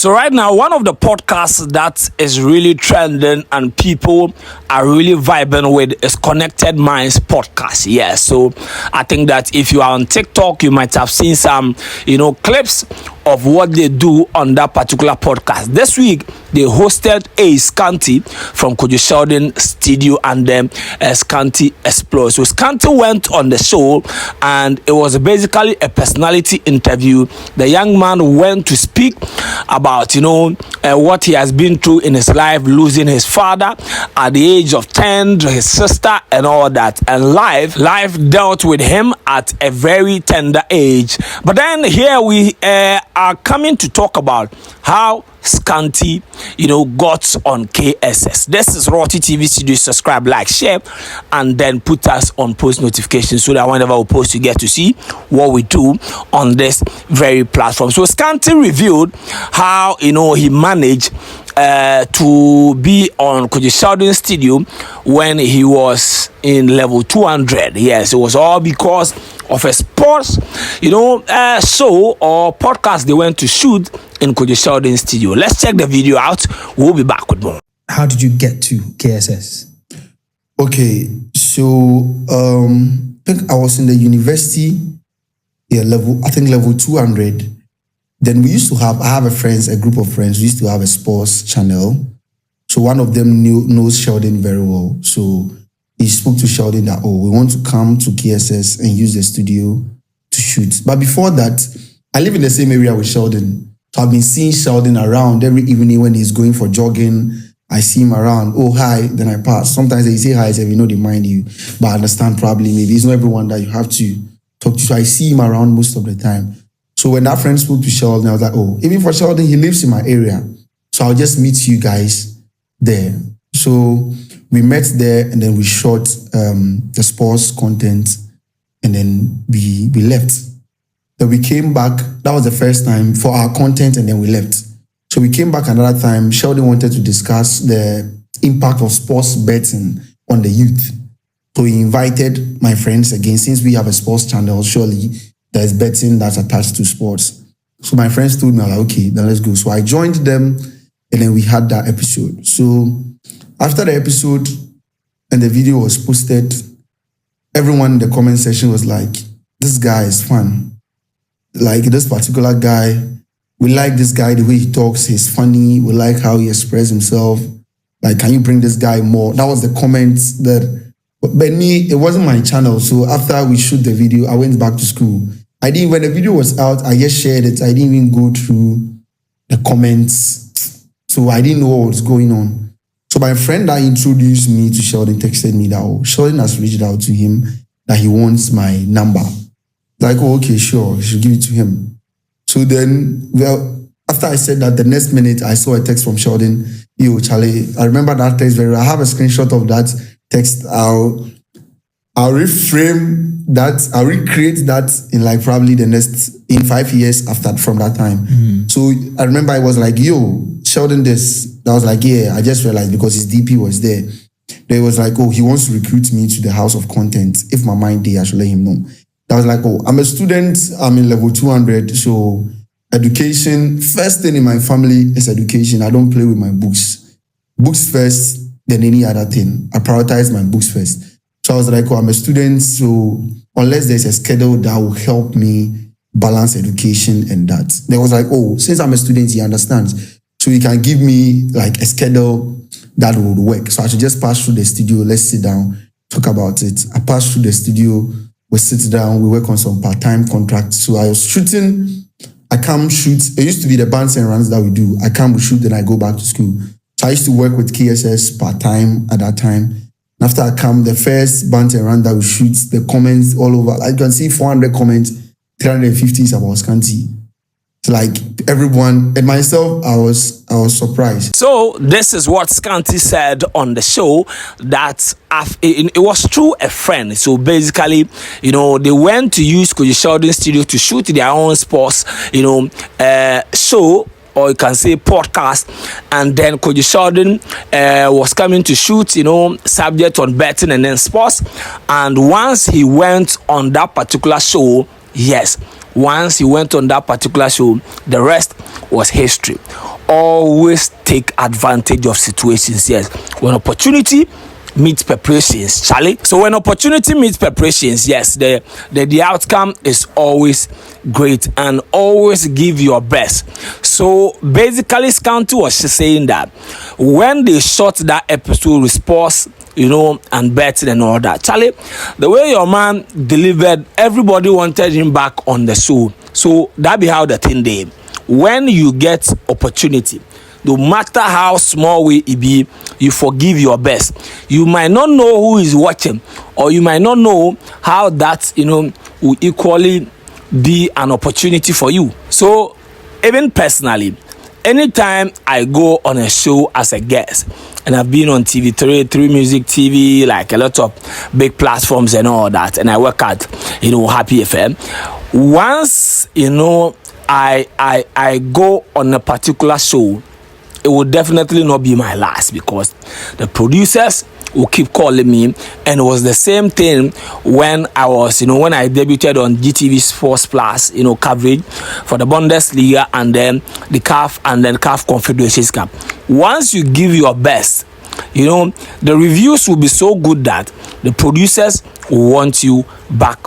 So right now, one of the podcasts that is really trending and people are really vibing with is Connected Minds podcast. Yeah, so I think that if you are on TikTok, you might have seen some, clips of what they do on that particular podcast. This week, they hosted a Scanty from Kwadwo Sheldon studio and then Scanty Explore. So Scanty went on the show and it was basically a personality interview. The young man went to speak about, what he has been through in his life, losing his father at the age of 10, his sister and all that. And life dealt with him at a very tender age. But then here we are coming to talk about how Scanty, got on KSS. This is Rotti TV Studio. Subscribe, like, share, and then put us on post notifications so that whenever we post, you get to see what we do on this very platform. So Scanty revealed how he managed to be on Kwadwo Sheldon studio when he was in level 200. Yes, it was all because of a sports, show or podcast they went to shoot in Kwadwo Sheldon studio. Let's check the video out. We'll be back with more. How did you get to KSS? Okay, so I think I was in the university, level 200. Then we used to I have a group of friends, we used to have a sports channel. So one of them knows Sheldon very well. So he spoke to Sheldon that, we want to come to KSS and use the studio to shoot. But before that, I live in the same area with Sheldon. So I've been seeing Sheldon around every evening when he's going for jogging. I see him around. Oh, hi. Then I pass. Sometimes they say hi, they they mind you. But I understand probably maybe it's not everyone that you have to talk to. So I see him around most of the time. So when that friend spoke to Sheldon, I was like, even for Sheldon, he lives in my area. So I'll just meet you guys there. So we met there and then we shot the sports content and then we left. Then we came back. That was the first time for our content and then we left. So we came back another time. Sheldon wanted to discuss the impact of sports betting on the youth. So he invited my friends again. Since we have a sports channel, surely there's betting that's attached to sports. So my friends told me, okay, then let's go. So I joined them and then we had that episode. So after the episode and the video was posted, everyone in the comment section was like, this guy is fun. Like this particular guy, we like this guy, the way he talks, he's funny. We like how he expresses himself. Like, can you bring this guy more? That was the comments but me, it wasn't my channel. So after we shoot the video, I went back to school. When the video was out, I just shared it. I didn't even go through the comments. So I didn't know what was going on. So my friend that introduced me to Sheldon texted me that, Sheldon has reached out to him that he wants my number. Like, okay, sure, you should give it to him. So then, after I said that, the next minute, I saw a text from Sheldon. Yo, Charlie, I remember that text very well. I have a screenshot of that text. I'll reframe that. I'll recreate that in probably in 5 years from that time. Mm-hmm. So I remember I was like, yo, Sheldon this. I was like, yeah, I just realized because his DP was there. They was like, he wants to recruit me to the house of content. If my mind there, I should let him know. I was like, I'm a student. I'm in level 200. So education, first thing in my family is education. I don't play with my books. Books first, then any other thing. I prioritize my books first. So I was like, I'm a student. So unless there's a schedule that will help me balance education and that. They was like, since I'm a student, he understands. So he can give me a schedule that would work. So I should just pass through the studio. Let's sit down, talk about it. I passed through the studio. We sit down, we work on some part-time contracts. So I was shooting, I come shoot. It used to be the bands and runs that we do. I come, we shoot, then I go back to school. So I used to work with KSS part-time at that time. And after I come, the first bands and run that we shoot, the comments all over. I can see 400 comments, 350 is about Scanty. It's everyone and myself, I was surprised. So this is what Scanty said on the show that it was through a friend. So basically, they went to use Kwadwo Sheldon studio to shoot their own sports, show, or you can say podcast, and then Kwadwo Sheldon was coming to shoot, subject on betting and then sports. And once he went on that particular show, once he went on that particular show, the rest was history. always take advantage of situations. Yes, when opportunity meets preparations, Charlie. So when opportunity meets preparations, yes, the outcome is always great, and always give your best. So basically, Scanty was saying that when they shot that episode response, and betting and all that, Charlie, the way your man delivered, everybody wanted him back on the show. So that be how the thing did. When you get opportunity, no matter how small way it be, you forgive your best. You might not know who is watching, or you might not know how that will equally be an opportunity for you. So even personally, anytime I go on a show as a guest, and I've been on TV3 Music TV, like a lot of big platforms and all that, and I work at Happy FM. Once I go on a particular show, it will definitely not be my last, because the producers will keep calling me. And it was the same thing when I was, when I debuted on GTV Sports Plus, coverage for the Bundesliga and then the CAF and then CAF Confederations Cup. Once you give your best, the reviews will be so good that the producers will want you back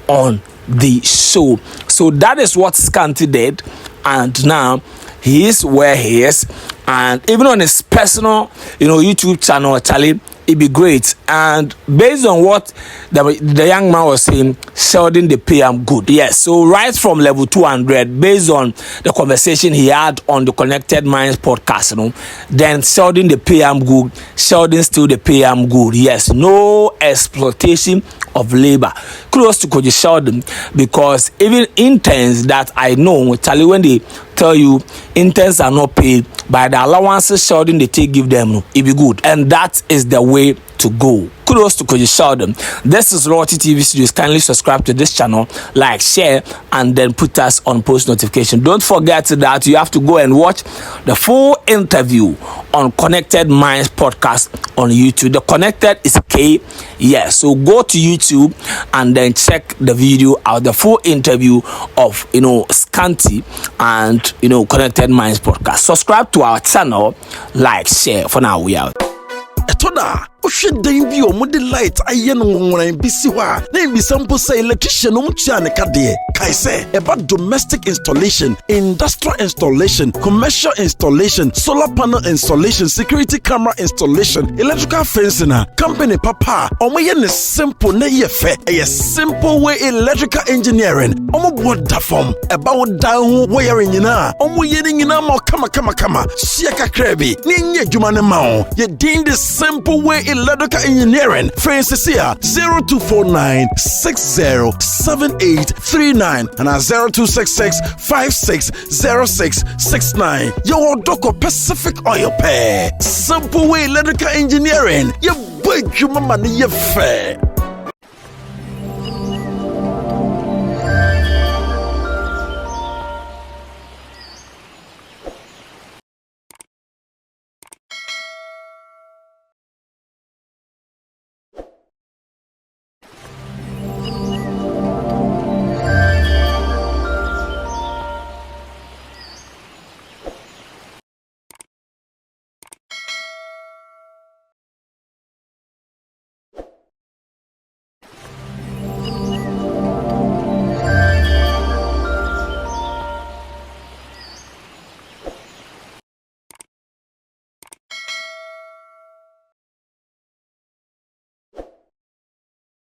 on the show. So that is what Scanty did, and now he is where he is. And even on his personal, YouTube channel, Charlie, it'd be great. And based on what the young man was saying, Sheldon, they pay him good. Yes, so right from level 200, based on the conversation he had on the Konnected Minds podcast, then Sheldon, they pay him good. Sheldon still, they pay him good. Yes, no exploitation of labor. Close to Kwadwo Sheldon, because even interns that I know, Charlie, when they tell you interns are not paid by the allowances Sheldon they take give them, it be good, and that is the way to go. Kudos to Kwadwo Sheldon. This is Royalty TV Studios. Kindly subscribe to this channel, like, share, and then put us on post notification. Don't forget that you have to go and watch the full interview on Konnected Minds podcast on YouTube. The Konnected is K. Yes, so go to YouTube and then check the video out, the full interview of Scanty and Konnected Minds podcast. Subscribe to our channel, like, share. For now, we out. Etoda ohwe dan bi o mode light aye no nworan bi si ho a na bi sample say electrician no mtua ne kade kai say about domestic installation, industrial installation, commercial installation, solar panel installation, security camera installation, electrical fencing. Company papa omoye ne simple na ye fe a simple way electrical engineering omo board da form about down ho wiring nyina omoye ni nyina ma kama sia kakra bi ni nye dwuma ne ma o ye din the simple way electrical engineering. Francis here 0249 607839 and 0266 560669. Your Doko Pacific Oil Pair. Simple way electrical engineering. You boy, you mama, you fair.